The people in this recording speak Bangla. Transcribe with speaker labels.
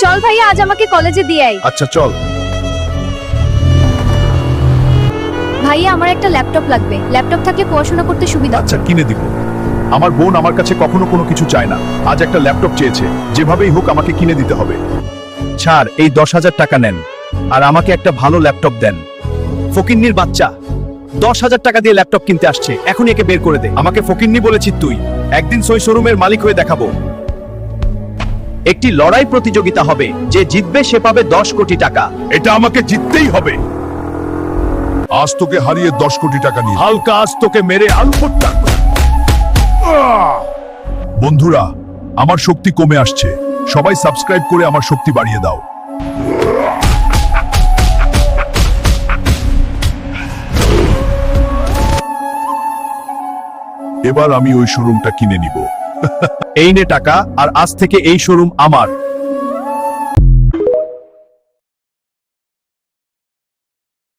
Speaker 1: চল ভাইয়া, আজ আমাকে কলেজে দিয়ে আয়।
Speaker 2: আচ্ছা চল।
Speaker 1: ভাইয়া, আমার একটা ল্যাপটপ লাগবে। ল্যাপটপ থাকলে পড়াশোনা করতে সুবিধা।
Speaker 2: আচ্ছা কিনে দিব। আমার বোন আমার কাছে কখনো কোনো কিছু চায় না, আজ একটা ল্যাপটপ চেয়েছে, যেভাবেই হোক আমাকে কিনে দিতে হবে। ছাড়, এই 10,000 টাকা নেন আর আমাকে একটা ভালো ল্যাপটপ দেন। ফকিন্নির বাচ্চা 10,000 টাকা দিয়ে ল্যাপটপ কিনতে আসছে, এখন একে বের করে দে। আমাকে ফকিন্নি বলেছিস তুই? একদিন সই শোরুমের মালিক হয়ে দেখাবো। একটি লড়াই প্রতিযোগিতা হবে, যে জিতবে সে পাবে 10 কোটি টাকা। এটা আমাকে জিততেই হবে।
Speaker 3: আজ তোকে হারিয়ে 10 কোটি টাকা নিয়ে
Speaker 2: হালকা আজ তোকে মেরে আলফটটা।
Speaker 3: বন্ধুরা, আমার শক্তি কমে আসছে, সবাই সাবস্ক্রাইব করে আমার শক্তি বাড়িয়ে দাও। এবার আমি ওই শোরুমটা কিনে নিব।
Speaker 2: এই নে টাকা, আর আজ থেকে এই শোরুম আমার।